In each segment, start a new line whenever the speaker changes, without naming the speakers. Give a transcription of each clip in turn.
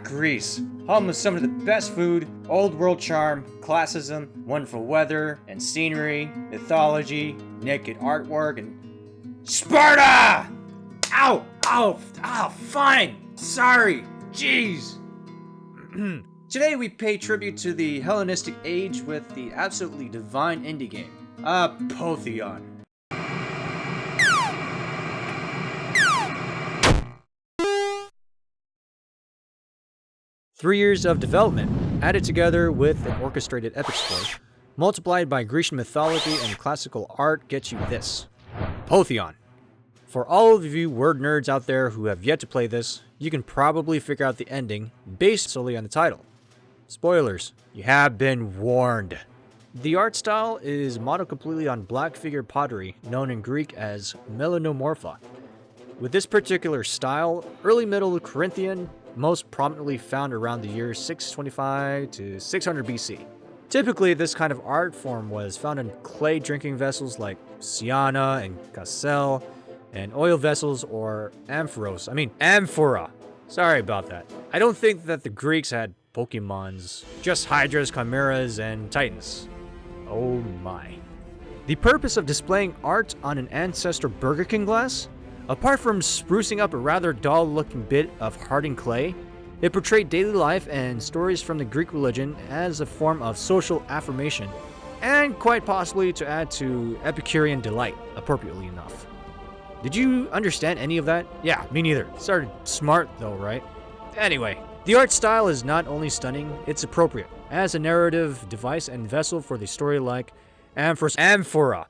Greece. Home of some of the best food, old world charm, classism, wonderful weather and scenery, mythology, naked artwork, and Sparta! Fine! Sorry! Jeez! Today we pay tribute to the Hellenistic age with the absolutely divine indie game, Apotheon. 3 years of development, added together with an orchestrated epic story, multiplied by Grecian mythology and classical art gets you this. Apotheon. For all of you word nerds out there who have yet to play this, you can probably figure out the ending based solely on the title. Spoilers, you have been warned. The art style is modeled completely on black figure pottery, known in Greek as melanomorpha. With this particular style, early Middle Corinthian, most prominently found around the years 625 to 600 BC. Typically, this kind of art form was found in clay drinking vessels like Siana and Cassel, and oil vessels or amphora. Sorry about that. I don't think that the Greeks had Pokemons, just Hydras, Chimeras, and Titans. Oh my. The purpose of displaying art on an ancestor Burger King glass? Apart from sprucing up a rather dull-looking bit of hardened clay, it portrayed daily life and stories from the Greek religion as a form of social affirmation, and quite possibly to add to Epicurean delight, appropriately enough. Did you understand any of that? Yeah, me neither. Started smart though, right? Anyway, the art style is not only stunning, it's appropriate, as a narrative device and vessel for the story like amphora.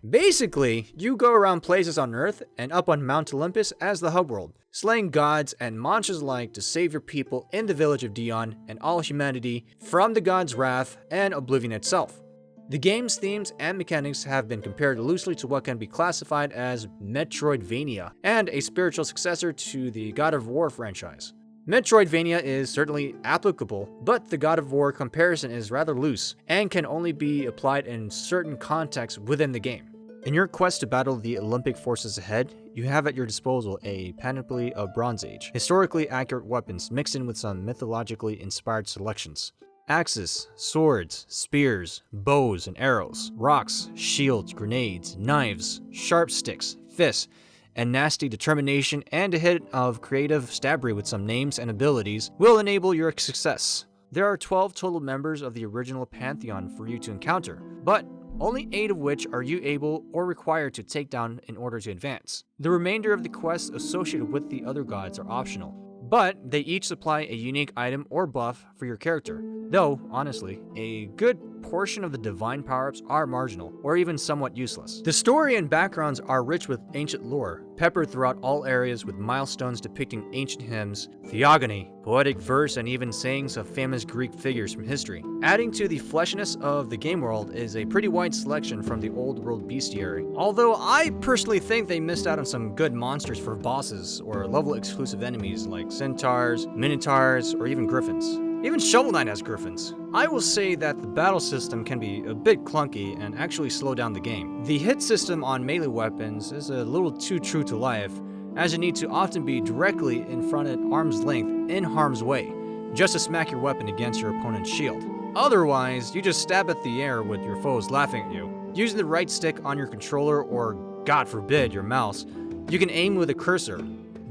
Basically, you go around places on Earth and up on Mount Olympus as the hub world, slaying gods and monsters alike to save your people in the village of Dion and all humanity from the god's wrath and oblivion itself. The game's themes and mechanics have been compared loosely to what can be classified as Metroidvania, and a spiritual successor to the God of War franchise. Metroidvania is certainly applicable, but the God of War comparison is rather loose and can only be applied in certain contexts within the game. In your quest to battle the Olympic forces ahead, you have at your disposal a panoply of Bronze Age, historically accurate weapons mixed in with some mythologically inspired selections. Axes, swords, spears, bows and arrows, rocks, shields, grenades, knives, sharp sticks, fists, and nasty determination and a hit of creative stabbery with some names and abilities will enable your success. There are 12 total members of the original Pantheon for you to encounter, but only 8 of which are you able or required to take down in order to advance. The remainder of the quests associated with the other gods are optional, but they each supply a unique item or buff for your character, though, honestly, a good portion of the divine power-ups are marginal, or even somewhat useless. The story and backgrounds are rich with ancient lore, peppered throughout all areas with milestones depicting ancient hymns, theogony, poetic verse, and even sayings of famous Greek figures from history. Adding to the fleshiness of the game world is a pretty wide selection from the old world bestiary, although I personally think they missed out on some good monsters for bosses or level exclusive enemies like centaurs, minotaurs, or even griffins. Even Shovel Knight has griffins. I will say that the battle system can be a bit clunky and actually slow down the game. The hit system on melee weapons is a little too true to life, as you need to often be directly in front at arm's length in harm's way, just to smack your weapon against your opponent's shield. Otherwise, you just stab at the air with your foes laughing at you. Using the right stick on your controller or, God forbid, your mouse, you can aim with a cursor,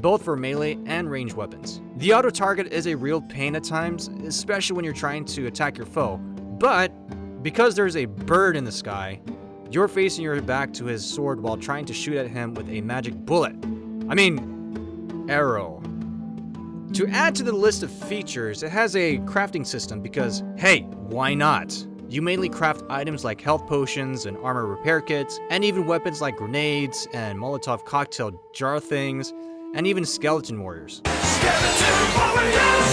both for melee and ranged weapons. The auto-target is a real pain at times, especially when you're trying to attack your foe, but because there's a bird in the sky, you're facing your back to his sword while trying to shoot at him with a magic bullet. Arrow. To add to the list of features, it has a crafting system because, hey, why not? You mainly craft items like health potions and armor repair kits, and even weapons like grenades and Molotov cocktail jar things, and even skeleton warriors.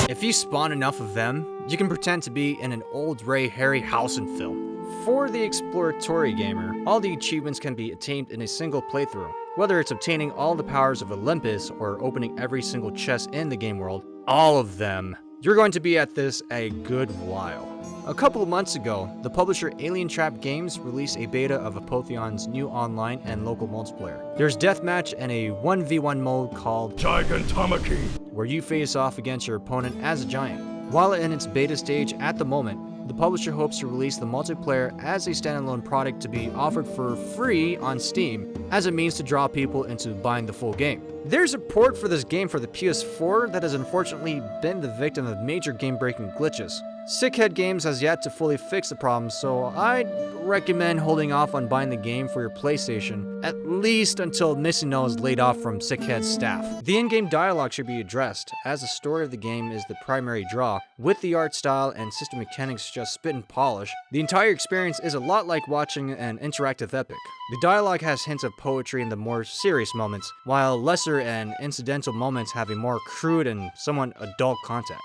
If you spawn enough of them, you can pretend to be in an old Ray Harryhausen film. For the exploratory gamer, all the achievements can be attained in a single playthrough. Whether it's obtaining all the powers of Olympus or opening every single chest in the game world, all of them, you're going to be at this a good while. A couple of months ago, the publisher Alien Trap Games released a beta of Apotheon's new online and local multiplayer. There's deathmatch and a 1v1 mode called
Gigantomachy,
where you face off against your opponent as a giant. While in its beta stage at the moment, the publisher hopes to release the multiplayer as a standalone product to be offered for free on Steam as a means to draw people into buying the full game. There's a port for this game for the PS4 that has unfortunately been the victim of major game-breaking glitches. Sickhead Games has yet to fully fix the problem, so I'd recommend holding off on buying the game for your PlayStation, at least until Missy No is laid off from Sickhead's staff. The in-game dialogue should be addressed, as the story of the game is the primary draw, with the art style and system mechanics just spit and polish. The entire experience is a lot like watching an interactive epic. The dialogue has hints of poetry in the more serious moments, while lesser and incidental moments have a more crude and somewhat adult content.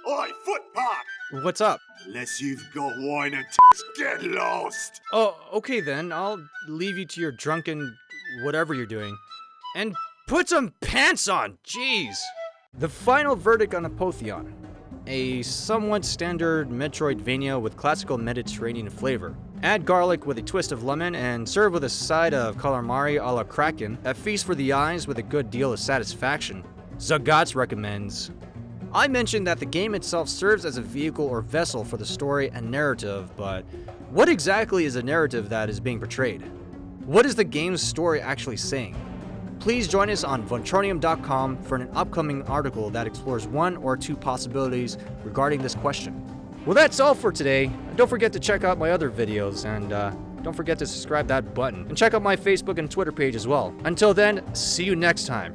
Oi, footpath!
What's up?
Unless you've got wine and get lost!
Oh, okay then, I'll leave you to your drunken whatever you're doing. And put some pants on, jeez! The final verdict on Apotheon. A somewhat standard Metroidvania with classical Mediterranean flavor. Add garlic with a twist of lemon and serve with a side of calamari a la Kraken, a feast for the eyes with a good deal of satisfaction. Zagatz recommends. I mentioned that the game itself serves as a vehicle or vessel for the story and narrative, but what exactly is the narrative that is being portrayed? What is the game's story actually saying? Please join us on Vontronium.com for an upcoming article that explores one or two possibilities regarding this question. Well, that's all for today. Don't forget to check out my other videos, and don't forget to subscribe that button. And check out my Facebook and Twitter page as well. Until then, see you next time.